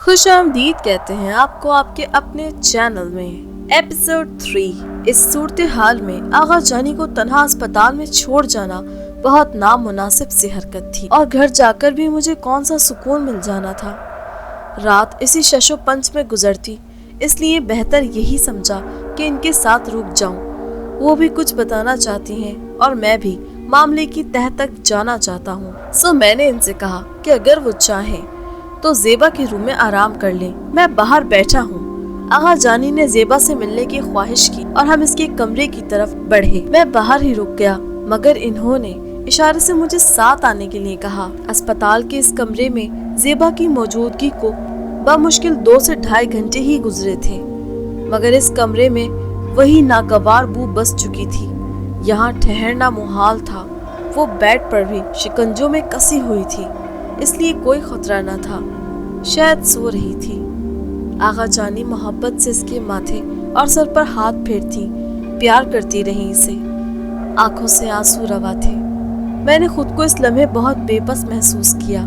خوش آمدید کہتے ہیں آپ کو آپ کے اپنے چینل میں۔ ایپیسوڈ 3۔ اس صورتحال میں آغا جانی کو تنہا اسپتال میں چھوڑ جانا بہت نامناسب سی حرکت تھی، اور گھر جا کر بھی مجھے کون سا سکون مل جانا تھا۔ رات اسی شش و پنج میں گزرتی، اس لیے بہتر یہی سمجھا کہ ان کے ساتھ رک جاؤں۔ وہ بھی کچھ بتانا چاہتی ہیں اور میں بھی معاملے کی تہہ تک جانا چاہتا ہوں، سو میں نے ان سے کہا کہ اگر وہ چاہیں تو زیبا کے روم میں آرام کر لیں، میں باہر بیٹھا ہوں۔ آغا جانی نے زیبا سے ملنے کی خواہش کی اور ہم اس کے کمرے کی طرف بڑھے۔ میں باہر ہی رک گیا، مگر انہوں نے اشارے سے مجھے ساتھ آنے کے لیے کہا۔ اسپتال کے اس کمرے میں زیبا کی موجودگی کو بمشکل 2 سے 2.5 گھنٹے ہی گزرے تھے، مگر اس کمرے میں وہی ناگوار بو بس چکی تھی۔ یہاں ٹھہرنا محال تھا۔ وہ بیڈ پر بھی شکنجوں میں کسی ہوئی تھی، اس لیے کوئی خطرہ نہ تھا، شاید سو رہی تھی۔ آغا جانی محبت سے اس کے ماتھے اور سر پر ہاتھ پھیرتی، پیار کرتی رہیں اسے۔ آنکھوں سے آنسو روا تھے۔ میں نے خود کو اس لمحے بہت بے بس محسوس کیا۔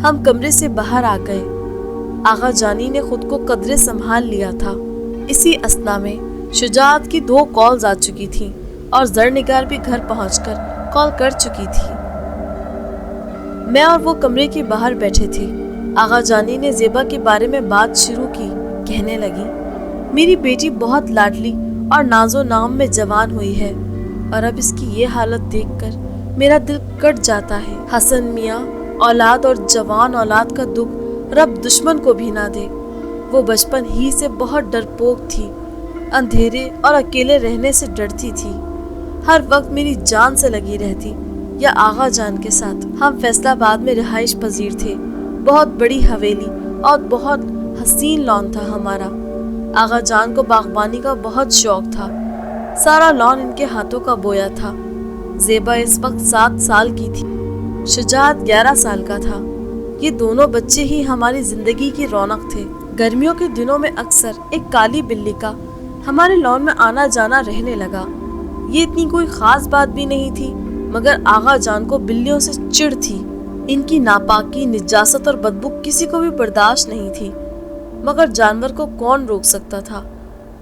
ہم کمرے سے باہر آ گئے۔ آغا جانی نے خود کو قدرے سنبھال لیا تھا۔ اسی اثنا میں شجاعت کی 2 کالز آ چکی تھیں اور زرنگار بھی گھر پہنچ کر کال کر چکی تھی۔ میں اور وہ کمرے کے باہر بیٹھے تھے۔ آغا جانی نے زیبا کے بارے میں بات شروع کی، کہنے لگی، میری بیٹی بہت لاڈلی اور ناز و نام میں جوان ہوئی ہے، اور اب اس کی یہ حالت دیکھ کر میرا دل کٹ جاتا ہے۔ حسن میاں، اولاد اور جوان اولاد کا دکھ رب دشمن کو بھی نہ دے۔ وہ بچپن ہی سے بہت ڈرپوک تھی، اندھیرے اور اکیلے رہنے سے ڈرتی تھی، ہر وقت میری جان سے لگی رہتی یا آغا جان کے ساتھ۔ ہم فیصل آباد میں رہائش پذیر تھے، بہت بڑی حویلی اور بہت حسین لان تھا ہمارا۔ آغا جان کو باغبانی کا بہت شوق تھا، سارا لان ان کے ہاتھوں کا بویا تھا۔ زیبا اس وقت 7 سال کی تھی، شجاعت 11 سال کا تھا۔ یہ دونوں بچے ہی ہماری زندگی کی رونق تھے۔ گرمیوں کے دنوں میں اکثر ایک کالی بلی کا ہمارے لان میں آنا جانا رہنے لگا۔ یہ اتنی کوئی خاص بات بھی نہیں تھی، مگر آغا جان کو بلیوں سے چڑ تھی۔ ان کی ناپاکی، نجاست اور بدبو کسی کو بھی برداشت نہیں تھی، مگر جانور کو کون روک سکتا تھا۔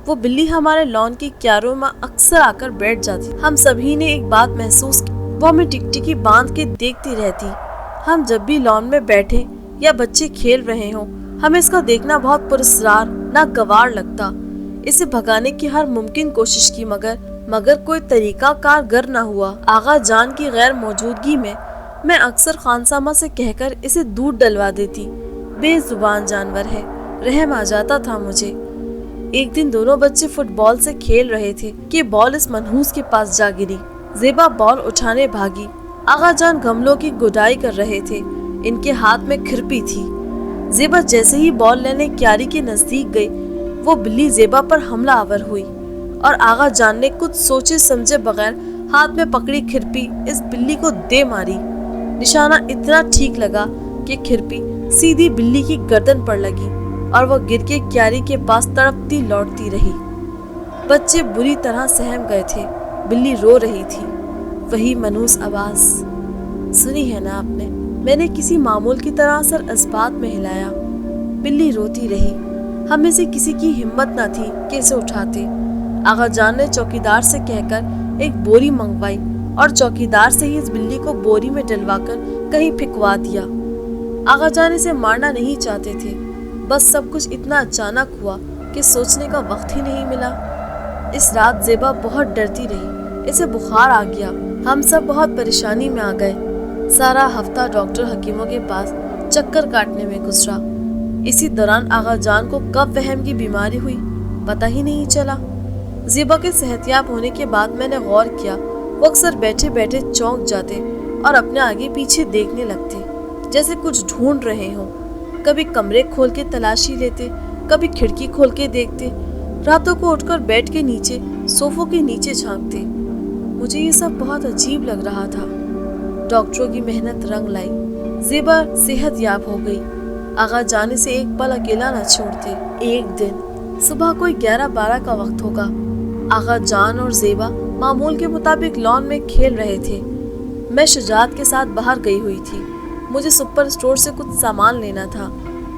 وہ بلی ہمارے لان کی کیاروں میں اکثر آ کر بیٹھ جاتی۔ ہم سبھی نے ایک بات محسوس کی، وہ ہمیں ٹکٹکی باندھ کے دیکھتی رہتی۔ ہم جب بھی لان میں بیٹھے یا بچے کھیل رہے ہوں، ہمیں اس کا دیکھنا بہت پراسرار ناگوار لگتا۔ اسے بھگانے کی ہر ممکن کوشش کی، مگر کوئی طریقہ کارگر نہ ہوا۔ آغا جان کی غیر موجودگی میں اکثر خانسامہ سے کہہ کر اسے دودھ ڈلوا دیتی۔ بے زبان جانور ہے، رحم آ جاتا تھا مجھے۔ ایک دن دونوں بچے فٹ بال سے کھیل رہے تھے کہ بال اس منحوس کے پاس جا گری۔ زیبا بال اٹھانے بھاگی۔ آغا جان گملوں کی گڈائی کر رہے تھے، ان کے ہاتھ میں کھرپی تھی۔ زیبا جیسے ہی بال لینے کیاری کے نزدیک گئی، وہ بلی زیبا پر حملہ آور ہوئی، اور آغا جان نے کچھ سوچے سمجھے بغیر ہاتھ میں پکڑی کھرپی اس بلی کو دے ماری۔ نشانہ اتنا ٹھیک لگا کہ کھرپی سیدھی بلی کی گردن پر لگی اور وہ گر کے کیاری کے پاس تڑپتی لوٹتی رہی۔ بچے بری طرح سہم گئے تھے۔ بلی رو رہی تھی، وہی منحوس آواز سنی ہے نا آپ نے؟ میں نے کسی معمول کی طرح سر اسبات میں ہلایا۔ بلی روتی رہی۔ ہم میں سے کسی کی ہمت نہ تھی کہ اسے اٹھاتے۔ آغا جان نے چوکیدار سے کہہ کر ایک بوری منگوائی اور چوکیدار سے ہی اس بلی کو بوری میں ڈلوا کر کہیں پھینکوا دیا۔ آغا جان اسے مارنا نہیں چاہتے تھے، بس سب کچھ اتنا اچانک ہوا کہ سوچنے کا وقت ہی نہیں ملا۔ اس رات زیبا بہت ڈرتی رہی، اسے بخار آ گیا۔ ہم سب بہت پریشانی میں آ گئے۔ سارا ہفتہ ڈاکٹر حکیموں کے پاس چکر کاٹنے میں گزرا۔ اسی دوران آغا جان کو کب وہم کی بیماری ہوئی پتہ ہی نہیں چلا۔ زیبا کے صحتیاب ہونے کے بعد میں نے غور کیا، وہ اکثر بیٹھے بیٹھے چونک جاتے اور اپنے آگے پیچھے دیکھنے لگتے، جیسے کچھ ڈھونڈ رہے ہوں۔ کبھی کمرے کھول کے تلاشی لیتے، کبھی کھڑکی کھول کے دیکھتے، راتوں کو اٹھ کر بیڈ کے نیچے، صوفوں کے نیچے جھانکتے۔ مجھے یہ سب بہت عجیب لگ رہا تھا۔ ڈاکٹروں کی محنت رنگ لائی، زیبا صحت یاب ہو گئی۔ آغا جان سے ایک پل اکیلا نہ چھوڑتے۔ ایک دن صبح کوئی 11-12 کا وقت ہوگا، آغا جان اور زیبا معمول کے مطابق لان میں کھیل رہے تھے۔ میں شجاعت کے ساتھ باہر گئی ہوئی تھی، مجھے سپر اسٹور سے کچھ سامان لینا تھا۔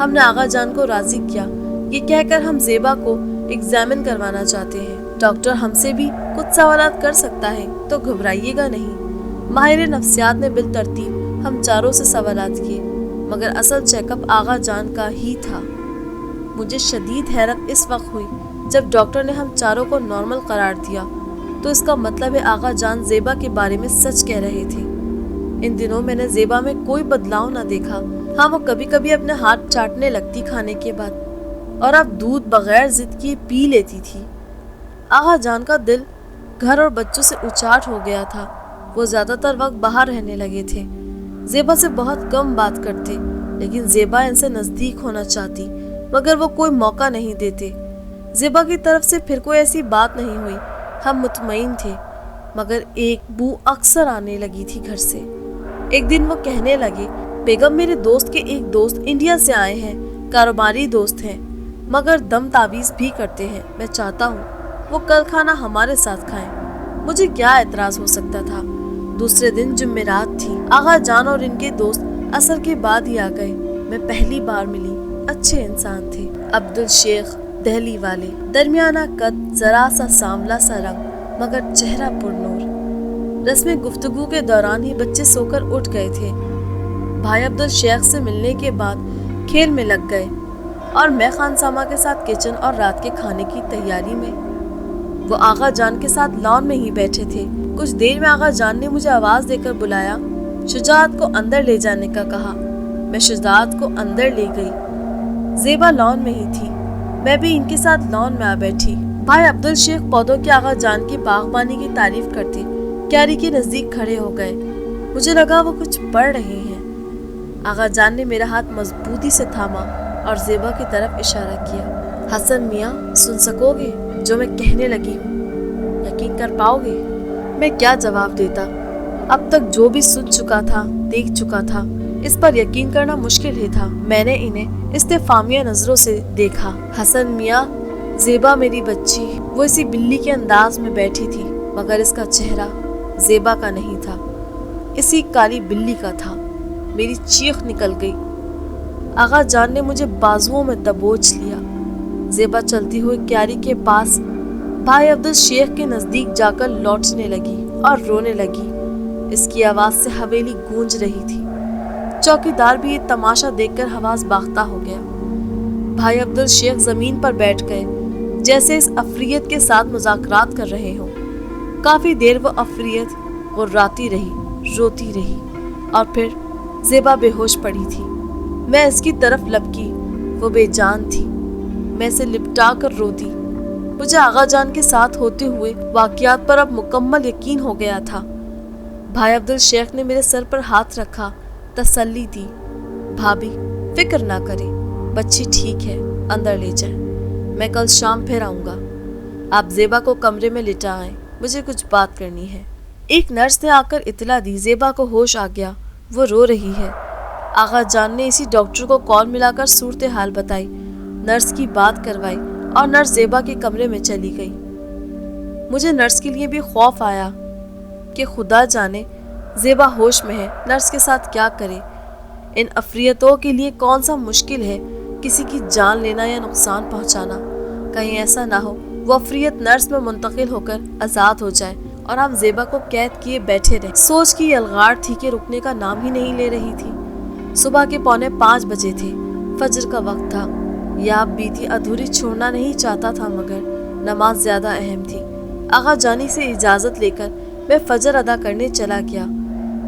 ہم نے آغا جان کو راضی کیا، یہ کہہ کر ہم زیبا کو ایگزامن کروانا چاہتے ہیں۔ ڈاکٹر ہم سے بھی کچھ سوالات کر سکتا ہے تو گھبرائیے گا نہیں۔ ماہر نفسیات نے بالترتیب ہم چاروں سے سوالات کیے، مگر اصل چیک اپ آغا جان کا ہی تھا۔ مجھے شدید حیرت اس وقت ہوئی جب ڈاکٹر نے ہم چاروں کو نارمل قرار دیا، تو اس کا مطلب ہے آغا جان زیبا کے بارے میں سچ کہہ رہے تھے۔ ان دنوں میں نے زیبا میں کوئی بدلاؤ نہ دیکھا۔ ہاں، وہ کبھی کبھی اپنے ہاتھ چاٹنے لگتی کھانے کے بعد، اور اب دودھ بغیر ضد کیے پی لیتی تھی۔ آغا جان کا دل گھر اور بچوں سے اچاٹ ہو گیا تھا۔ وہ زیادہ تر وقت باہر رہنے لگے تھے، زیبا سے بہت کم بات کرتے، لیکن زیبا ان سے نزدیک ہونا چاہتی، مگر وہ کوئی موقع نہیں دیتے۔ زیبا کی طرف سے پھر کوئی ایسی بات نہیں ہوئی۔ ہم مطمئن تھے، مگر ایک بو اکثر آنے لگی تھی گھر سے۔ ایک دن وہ کہنے لگے، بیگم میرے دوست کے ایک دوست انڈیا سے آئے ہیں، کاروباری دوست ہیں، مگر دم تعویذ بھی کرتے ہیں۔ میں چاہتا ہوں وہ کل کھانا ہمارے ساتھ کھائیں۔ مجھے کیا اعتراض ہو سکتا تھا؟ دوسرے دن جمعرات تھی۔ آغا جان اور ان کے دوست عصر کے بعد ہی آ گئے۔ میں پہلی بار ملی، اچھے انسان تھے۔ عبدالشیخ، دہلی والے، درمیانہ قد، ذرا سا سانولا سا رنگ، مگر چہرہ پر نور۔ رسم گفتگو کے دوران ہی بچے سو کر اٹھ گئے تھے۔ بھائی عبدالشیخ سے ملنے کے بعد کھیل میں لگ گئے، اور میں خانسامہ کے ساتھ کچن اور رات کے کھانے کی تیاری میں۔ وہ آغا جان کے ساتھ لان میں ہی بیٹھے تھے۔ کچھ دیر میں آغا جان نے مجھے آواز دے کر بلایا، شجاعت کو اندر لے جانے کا کہا۔ میں شجاعت کو اندر لے گئی۔ زیبا لان میں ہی تھی، میں بھی ان کے ساتھ لان میں آ بیٹھی۔ بھائی عبدالشیخ پودوں کے آغا جان کی باغبانی کی تعریف کرتے کیاری کے نزدیک کھڑے ہو گئے۔ مجھے لگا وہ کچھ پڑھ رہے ہیں۔ آغا جان نے میرا ہاتھ مضبوطی سے تھاما اور زیبا کی طرف اشارہ کیا۔ حسن میاں، سن سکو گے جو میں کہنے لگی ہوں؟ یقین کر پاؤ گے؟ میں کیا جواب دیتا؟ اب تک جو بھی سن چکا تھا، دیکھ چکا تھا، اس پر یقین کرنا مشکل ہی تھا۔ میں نے انہیں استفہامیہ نظروں سے دیکھا۔ حسن میاں، زیبا میری بچی، وہ اسی بلی کے انداز میں بیٹھی تھی، مگر اس کا چہرہ زیبا کا نہیں تھا، اسی کالی بلی کا تھا۔ میری چیخ نکل گئی۔ آغا جان نے مجھے بازوؤں میں دبوچ لیا۔ زیبا چلتی ہوئی کیاری کے پاس بھائی عبدالشیخ کے نزدیک جا کر لوٹنے لگی اور رونے لگی۔ اس کی آواز سے حویلی گونج رہی تھی۔ چوکیدار بھی یہ تماشا دیکھ کر حواس باختہ ہو گیا۔ بھائی عبدالشیخ زمین پر بیٹھ گئے، جیسے اس عفریت کے ساتھ مذاکرات کر رہے ہوں۔ کافی دیر وہ عفریت غراتی رہی، روتی رہی، اور پھر زیبا بے ہوش پڑی تھی۔ میں اس کی طرف لپکی، وہ بے جان تھی۔ میں اسے لپٹا کر روتی۔ مجھے آغا جان کے ساتھ ہوتے ہوئے واقعات پر اب مکمل یقین ہو گیا تھا۔ بھائی عبدالشیخ نے میرے سر پر ہاتھ رکھا، تسلی دی۔ بھابی، فکر نہ کریں، بچی ٹھیک ہے، اندر لے جائیں، میں کل شام پھر آؤں گا۔ آپ زیبا کو کمرے میں لٹا آئیں، مجھے کچھ بات کرنی ہے۔ ایک نرس نے آ کر اطلاع دی، زیبا کو ہوش آ گیا، وہ رو رہی ہے۔ آغا جان نے اسی ڈاکٹر کو کال ملا کر صورتحال بتائی، نرس کی بات کروائی، اور نرس زیبا کے کمرے میں چلی گئی۔ مجھے نرس کے لیے بھی خوف آیا کہ خدا جانے زیبا ہوش میں ہے، نرس کے ساتھ کیا کرے۔ ان عفریتوں کے لیے کون سا مشکل ہے کسی کی جان لینا یا نقصان پہنچانا۔ کہیں ایسا نہ ہو وہ عفریت نرس میں منتقل ہو کر آزاد ہو جائے اور ہم زیبا کو قید کیے بیٹھے رہیں۔ سوچ کی یلغار تھی کہ رکنے کا نام ہی نہیں لے رہی تھی۔ صبح کے 4:45 بجے تھے، فجر کا وقت تھا۔ یا بیتی ادھوری چھوڑنا نہیں چاہتا تھا، مگر نماز زیادہ اہم تھی۔ آغا جانی سے اجازت لے کر میں فجر ادا کرنے چلا گیا۔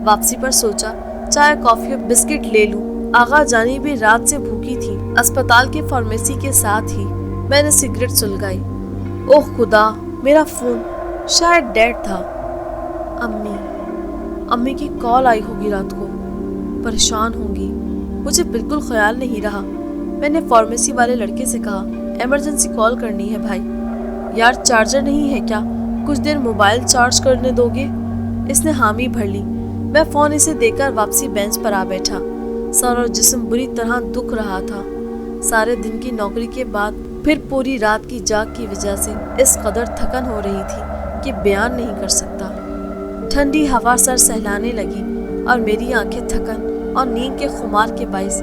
واپسی پر سوچا چائے، کافی اور بسکٹ لے لوں۔ آغا جانی بھی رات سے بھوکی تھی۔ اسپتال کے فارمیسی کے ساتھ ہی میں نے سگریٹ سلگائی۔ اوہ خدا، میرا فون شاید ڈیڈ تھا۔ امی کی کال آئی ہوگی رات کو، پریشان ہوں گی۔ مجھے بالکل خیال نہیں رہا۔ میں نے فارمیسی والے لڑکے سے کہا، ایمرجنسی کال کرنی ہے بھائی۔ یار چارجر نہیں ہے کیا؟ کچھ دیر موبائل چارج کرنے دو گے؟ اس نے حامی بھر لی۔ میں فون اسے دے کر واپسی بینچ پر آ بیٹھا۔ سر اور جسم بری طرح دکھ رہا تھا۔ سارے دن کی نوکری کے بعد پھر پوری رات کی جاگ کی وجہ سے اس قدر تھکن ہو رہی تھی کہ بیان نہیں کر سکتا۔ ٹھنڈی ہوا سر سہلانے لگی اور میری آنکھیں تھکن اور نیند کے خمار کے باعث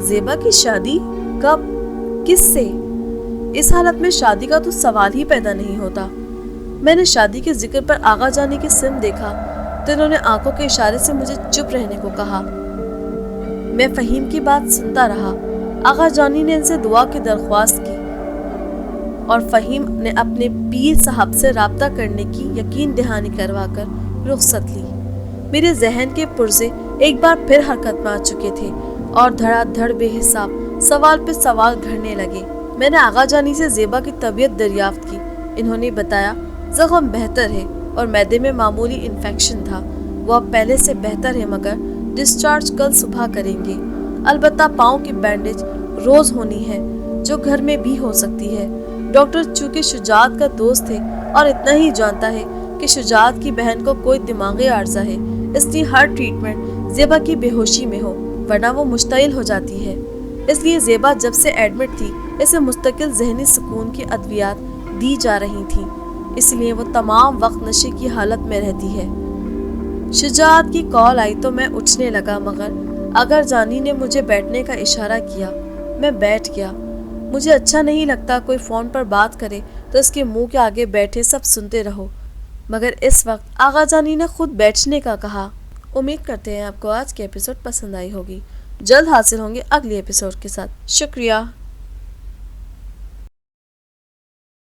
زیبا کی شادی کب؟ کس سے؟ اس حالت میں شادی کا تو سوال ہی پیدا نہیں ہوتا۔ میں نے شادی کے ذکر پر آغا جانی کے سم دیکھا تو انہوں نے آنکھوں کے اشارے سے مجھے چپ رہنے کو کہا۔ میں فہیم کی بات سنتا رہا۔ آغا جانی نے ان سے دعا کی درخواست کی اور فہیم نے اپنے پیر صاحب سے رابطہ کرنے کی یقین دہانی کروا کر رخصت لی۔ میرے ذہن کے پرزے ایک بار پھر حرکت میں آ چکے تھے اور دھڑا دھڑ بے حساب سوال پہ سوال گھڑنے لگے۔ میں نے آغا جانی سے زیبا کی طبیعت دریافت کی۔ انہوں نے بتایا زخم بہتر ہے اور معدے میں معمولی انفیکشن تھا، وہ اب پہلے سے بہتر ہے، مگر ڈسچارج کل صبح کریں گے۔ البتہ پاؤں کی بینڈیج روز ہونی ہے، جو گھر میں بھی ہو سکتی ہے۔ ڈاکٹر چونکہ شجاعت کا دوست ہے اور اتنا ہی جانتا ہے کہ شجاعت کی بہن کو کوئی دماغی عارضہ ہے، اس لیے ہر ٹریٹمنٹ زیبا کی بے ہوشی میں ہو، ورنہ وہ مشتعل ہو جاتی ہے۔ اس لیے زیبا جب سے ایڈمٹ تھی اسے مستقل ذہنی سکون کی ادویات دی جا رہی تھیں، اس لیے وہ تمام وقت نشے کی حالت میں رہتی ہے۔ شجاعت کی کال آئی تو میں اٹھنے لگا، مگر اگر جانی نے مجھے بیٹھنے کا اشارہ کیا میں بیٹھ گیا۔ مجھے اچھا نہیں لگتا کوئی فون پر بات کرے تو اس کے منہ کے آگے بیٹھے سب سنتے رہو، مگر اس وقت آغا جانی نے خود بیٹھنے کا کہا۔ امید کرتے ہیں آپ کو آج کی ایپیسوڈ پسند آئی ہوگی۔ جلد حاصل ہوں گے اگلی ایپیسوڈ کے ساتھ۔ شکریہ۔